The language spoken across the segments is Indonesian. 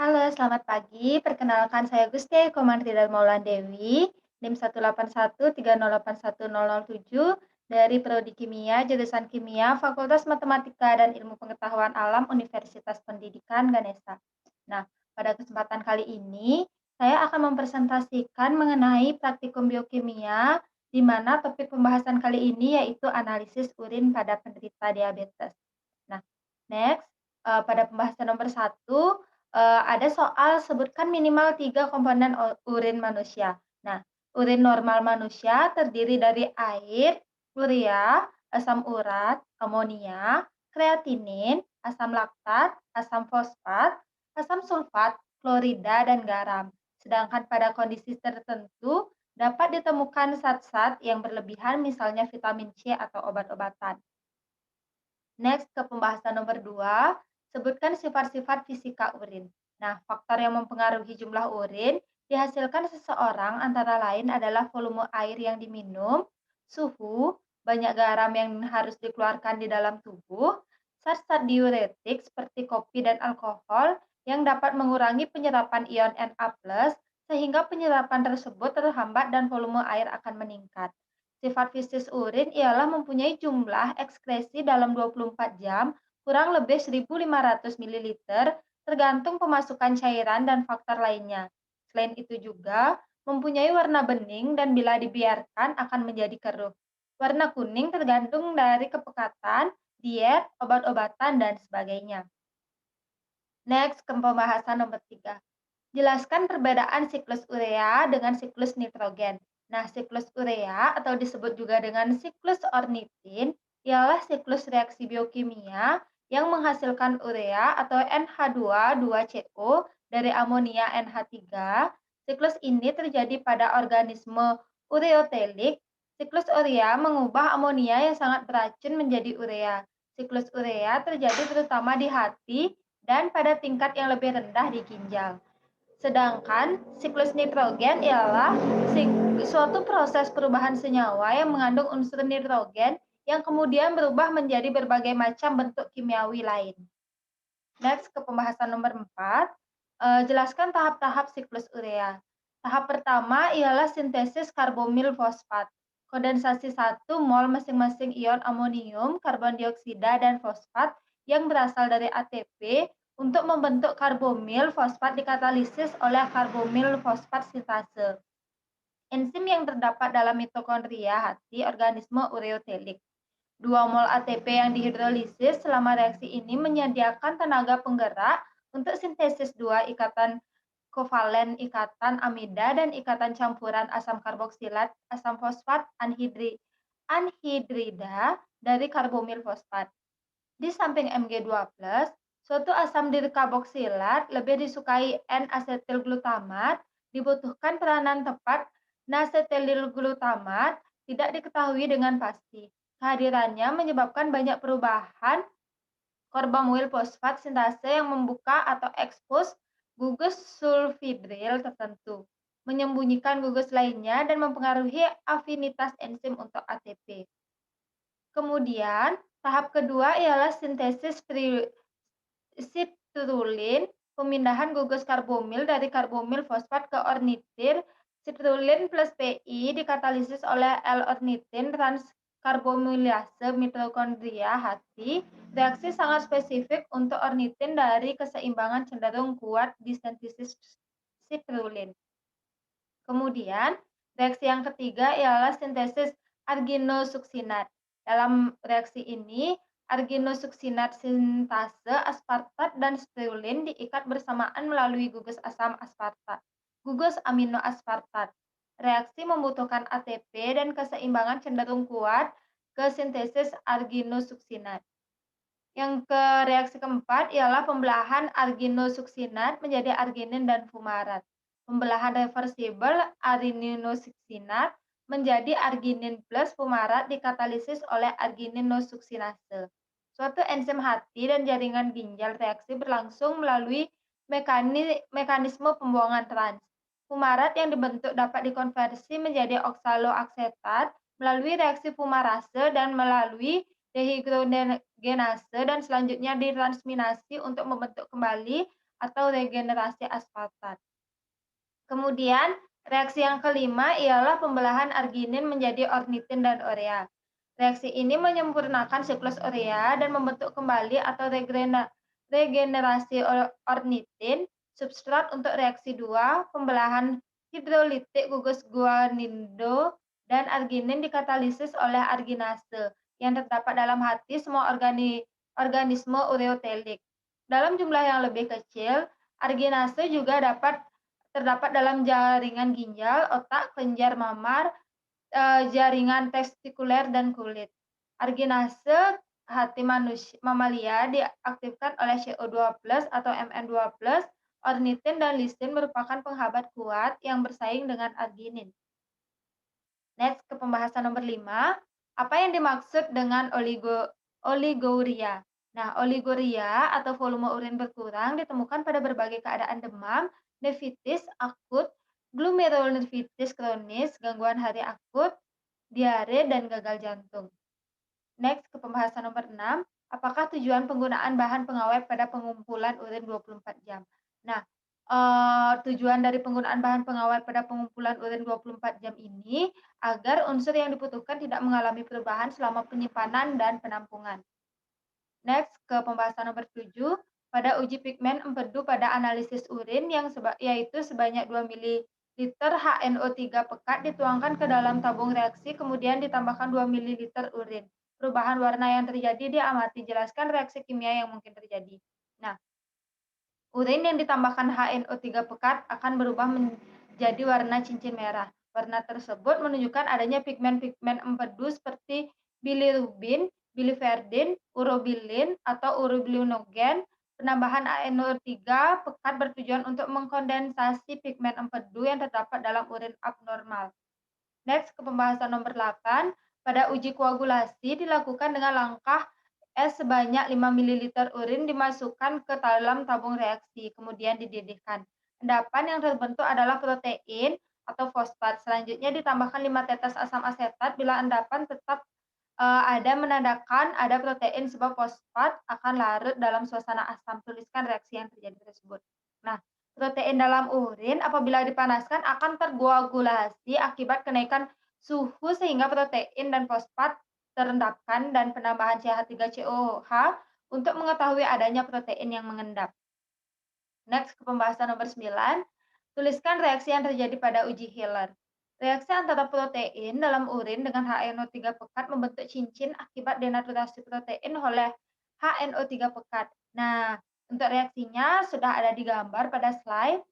Halo, selamat pagi. Perkenalkan saya Gusti Komandira Maulandewi, NIM 18130810007 dari Prodi Kimia, jurusan Kimia, Fakultas Matematika dan Ilmu Pengetahuan Alam Universitas Pendidikan Ganesha. Nah, pada kesempatan kali ini, saya akan mempresentasikan mengenai praktikum biokimia, di mana topik pembahasan kali ini yaitu analisis urin pada penderita diabetes. Nah, next, pada pembahasan nomor satu ada soal sebutkan minimal 3 komponen urin manusia. Nah, urin normal manusia terdiri dari air, urea, asam urat, amonia, kreatinin, asam laktat, asam fosfat, asam sulfat, klorida, dan garam. Sedangkan pada kondisi tertentu dapat ditemukan zat-zat yang berlebihan misalnya vitamin C atau obat-obatan. Next ke pembahasan nomor 2, sebutkan sifat-sifat fisika urin. Nah, faktor yang mempengaruhi jumlah urin dihasilkan seseorang antara lain adalah volume air yang diminum, suhu, banyak garam yang harus dikeluarkan di dalam tubuh, zat-zat diuretik seperti kopi dan alkohol yang dapat mengurangi penyerapan ion Na+, sehingga penyerapan tersebut terhambat dan volume air akan meningkat. Sifat fisik urin ialah mempunyai jumlah ekskresi dalam 24 jam kurang lebih 1.500 mililiter, tergantung pemasukan cairan dan faktor lainnya. Selain itu juga mempunyai warna bening dan bila dibiarkan akan menjadi keruh. Warna kuning tergantung dari kepekatan, diet, obat-obatan, dan sebagainya. Next, ke pembahasan nomor 3. Jelaskan perbedaan siklus urea dengan siklus nitrogen. Nah, siklus urea atau disebut juga dengan siklus ornitin ialah siklus reaksi biokimia yang menghasilkan urea atau NH2 2CO dari amonia NH3. Siklus ini terjadi pada organisme ureotelik. Siklus urea mengubah amonia yang sangat beracun menjadi urea. Siklus urea terjadi terutama di hati dan pada tingkat yang lebih rendah di ginjal. Sedangkan siklus nitrogen ialah suatu proses perubahan senyawa yang mengandung unsur nitrogen yang kemudian berubah menjadi berbagai macam bentuk kimiawi lain. Next ke pembahasan nomor 4, jelaskan tahap-tahap siklus urea. Tahap pertama ialah sintesis karbomil fosfat. Kondensasi 1 mol masing-masing ion amonium, karbon dioksida, dan fosfat yang berasal dari ATP untuk membentuk karbomil fosfat dikatalisis oleh karbomil fosfat sintase. Enzim yang terdapat dalam mitokondria hati organisme ureotelik. 2 mol ATP yang dihidrolisis selama reaksi ini menyediakan tenaga penggerak untuk sintesis 2 ikatan kovalen ikatan amida dan ikatan campuran asam karboksilat asam fosfat anhidrida dari karbomil fosfat. Di samping Mg2+, suatu asam dirkarboksilat lebih disukai N-asetilglutamat, dibutuhkan peranan tepat nasetilglutamat tidak diketahui dengan pasti. Kehadirannya menyebabkan banyak perubahan karbamyl fosfat sintase yang membuka atau ekspos gugus sulfidril tertentu, menyembunyikan gugus lainnya dan mempengaruhi afinitas enzim untuk ATP. Kemudian, tahap kedua ialah sintesis citrulline, pemindahan gugus karbomil dari karbomil fosfat ke ornitin. Citrulline plus Pi dikatalisis oleh L-ornitin transkarbomilase mitokondria hati. Reaksi sangat spesifik untuk ornitin dari keseimbangan cenderung kuat di sintesis citrulline. Kemudian, reaksi yang ketiga ialah sintesis arginosuksinat. Dalam reaksi ini, arginosuksinat sintase aspartat dan spirulin diikat bersamaan melalui gugus asam aspartat, gugus amino aspartat. Reaksi membutuhkan ATP dan keseimbangan cenderung kuat ke sintesis arginosuksinat. Yang ke reaksi keempat ialah pembelahan arginosuksinat menjadi arginin dan fumarat. Pembelahan reversibel adenosuksinat menjadi arginin plus fumarat dikatalisis oleh arginosuksinase. Suatu enzim hati dan jaringan ginjal reaksi berlangsung melalui mekanisme pembuangan trans. Fumarat yang dibentuk dapat dikonversi menjadi oksaloaksetat melalui reaksi fumarase dan melalui dehidrogenase dan selanjutnya ditransminasi untuk membentuk kembali atau regenerasi aspartat. Kemudian, reaksi yang kelima ialah pembelahan arginin menjadi ornitin dan urea. Reaksi ini menyempurnakan siklus urea dan membentuk kembali atau regenerasi ornitin, substrat untuk reaksi 2, pembelahan hidrolitik gugus guanido dan arginin dikatalisis oleh arginase yang terdapat dalam hati semua organisme ureotelik. Dalam jumlah yang lebih kecil, arginase juga terdapat dalam jaringan ginjal, otak, kelenjar mamar, jaringan testikuler, dan kulit. Arginase hati mamalia diaktifkan oleh CO2+ atau Mn2+, ornitin dan lisin merupakan penghambat kuat yang bersaing dengan arginin. Next ke pembahasan nomor 5, apa yang dimaksud dengan oliguria? Nah, oliguria atau volume urin berkurang ditemukan pada berbagai keadaan demam, nefitis akut, glomerulonefritis kronis, gangguan hari akut, diare, dan gagal jantung. Next ke pembahasan nomor 6, apakah tujuan penggunaan bahan pengawet pada pengumpulan urin 24 jam? Nah, tujuan dari penggunaan bahan pengawet pada pengumpulan urin 24 jam ini agar unsur yang dibutuhkan tidak mengalami perubahan selama penyimpanan dan penampungan. Next ke pembahasan nomor 7, pada uji pigmen empedu pada analisis urin yaitu sebanyak 2 ml HNO3 pekat dituangkan ke dalam tabung reaksi kemudian ditambahkan 2 ml urin. Perubahan warna yang terjadi diamati, jelaskan reaksi kimia yang mungkin terjadi. Nah, urin yang ditambahkan HNO3 pekat akan berubah menjadi warna cincin merah. Warna tersebut menunjukkan adanya pigmen-pigmen empedu seperti bilirubin, biliverdin, urobilin, atau urobilinogen. Penambahan HNO3 pekat bertujuan untuk mengkondensasi pigmen empedu yang terdapat dalam urin abnormal. Next ke pembahasan nomor 8, pada uji koagulasi dilakukan dengan langkah sebanyak 5 ml urin dimasukkan ke dalam tabung reaksi, kemudian dididihkan. Endapan yang terbentuk adalah protein atau fosfat. Selanjutnya ditambahkan 5 tetes asam asetat bila endapan tetap ada menandakan ada protein sebab fosfat akan larut dalam suasana asam. Tuliskan reaksi yang terjadi tersebut. Nah, protein dalam urin apabila dipanaskan akan terkoagulasi akibat kenaikan suhu sehingga protein dan fosfat terendapkan dan penambahan CH3COH untuk mengetahui adanya protein yang mengendap. Next ke pembahasan nomor 9, tuliskan reaksi yang terjadi pada uji Hiller. Reaksi antara protein dalam urin dengan HNO3 pekat membentuk cincin akibat denaturasi protein oleh HNO3 pekat. Nah, untuk reaksinya sudah ada di gambar pada slide.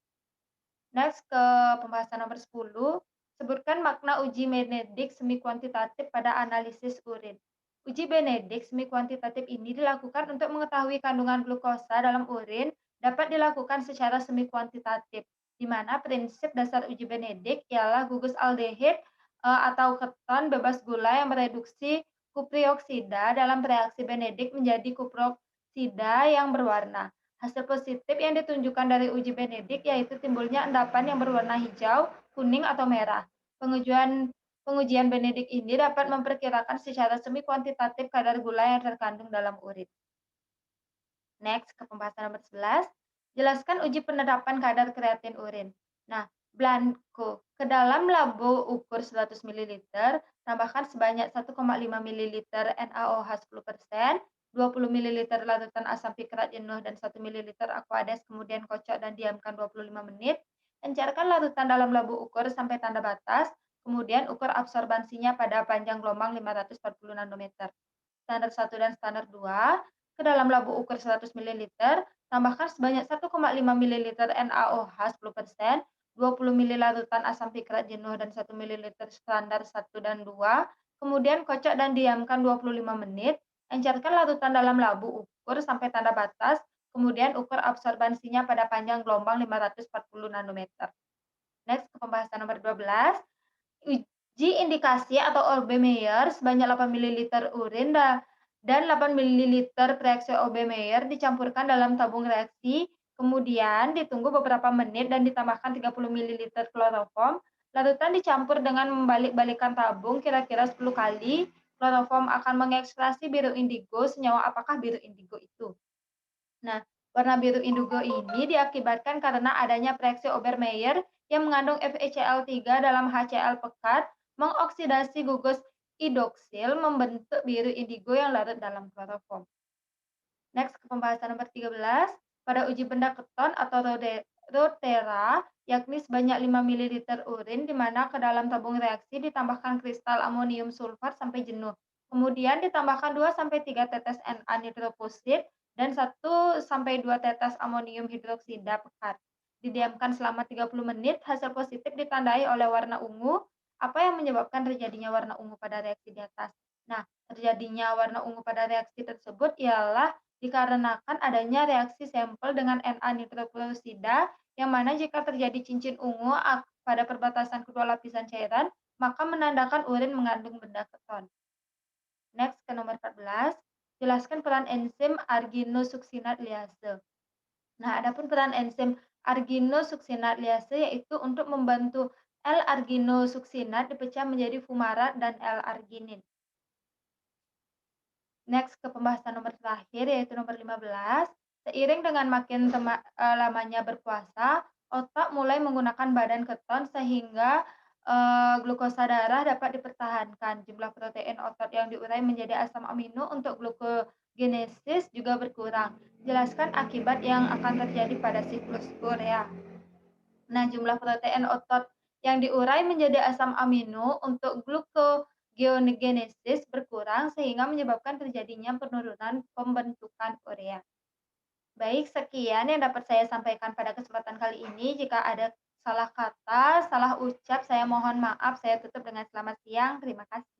Next ke pembahasan nomor 10, sebutkan makna uji Benedict semi kuantitatif pada analisis urin. Uji Benedict semi kuantitatif ini dilakukan untuk mengetahui kandungan glukosa dalam urin dapat dilakukan secara semi kuantitatif, di mana prinsip dasar uji Benedict ialah gugus aldehid atau keton bebas gula yang mereduksi kuprioksida dalam reaksi Benedict menjadi kuproksida yang berwarna. Hasil positif yang ditunjukkan dari uji Benedict yaitu timbulnya endapan yang berwarna hijau, kuning, atau merah. Pengujian Benedict ini dapat memperkirakan secara semi kuantitatif kadar gula yang terkandung dalam urin. Next ke pembahasan nomor 11, jelaskan uji penerapan kadar kreatin urin. Nah, Blanco, ke dalam labu ukur 100 ml, tambahkan sebanyak 1,5 ml NaOH 10%, 20 ml larutan asam pikrat jenuh dan 1 ml Aquades, kemudian kocok dan diamkan 25 menit. Encerkan larutan dalam labu ukur sampai tanda batas, kemudian ukur absorbansinya pada panjang gelombang 540 nanometer. Standar 1 dan standar 2, ke dalam labu ukur 100 ml, tambahkan sebanyak 1,5 ml NaOH 10%, 20 ml larutan asam pikrat jenuh dan 1 ml standar 1 dan 2, kemudian kocok dan diamkan 25 menit. Encerkan larutan dalam labu ukur sampai tanda batas, kemudian ukur absorbansinya pada panjang gelombang 540 nanometer. Next ke pembahasan nomor 12, uji indikasi atau OB Meyer sebanyak 8 ml urin dan 8 ml preaksio OB Meyer dicampurkan dalam tabung reaksi, kemudian ditunggu beberapa menit dan ditambahkan 30 ml kloroform. Larutan dicampur dengan membalik-balikan tabung kira-kira 10 kali. Kloroform akan mengekstraksi biru indigo. Senyawa apakah biru indigo itu? Nah, Warna biru indigo ini diakibatkan karena adanya reaksi Obermeyer yang mengandung FeCl3 dalam HCl pekat mengoksidasi gugus hidroksil membentuk biru indigo yang larut dalam kloroform. Next ke pembahasan nomor 13. Pada uji benda keton atau rotera, yakni sebanyak 5 ml urin di mana ke dalam tabung reaksi ditambahkan kristal amonium sulfat sampai jenuh. Kemudian ditambahkan 2 sampai 3 tetes Na nitrofusid dan 1 sampai 2 tetes amonium hidroksida pekat. Didiamkan selama 30 menit, hasil positif ditandai oleh warna ungu. Apa yang menyebabkan terjadinya warna ungu pada reaksi di atas? Nah, terjadinya warna ungu pada reaksi tersebut ialah dikarenakan adanya reaksi sampel dengan Na-nitroperoksida, yang mana jika terjadi cincin ungu pada perbatasan kedua lapisan cairan, maka menandakan urin mengandung benda keton. Next ke nomor 14, jelaskan peran enzim arginosuksinat liase. Nah, adapun peran enzim arginosuksinat liase yaitu untuk membantu L-arginosuksinat dipecah menjadi fumarat dan L-arginin. Next ke pembahasan nomor terakhir yaitu nomor 15. Seiring dengan makin lamanya berpuasa, otak mulai menggunakan badan keton sehingga glukosa darah dapat dipertahankan. Jumlah protein otot yang diurai menjadi asam amino untuk glukogenesis juga berkurang. Jelaskan akibat yang akan terjadi pada siklus urea. Nah, jumlah protein otot yang diurai menjadi asam amino untuk glucogenesis berkurang sehingga menyebabkan terjadinya penurunan pembentukan urea. Baik, sekian yang dapat saya sampaikan pada kesempatan kali ini. Jika ada salah kata, salah ucap, saya mohon maaf. Saya tutup dengan selamat siang. Terima kasih.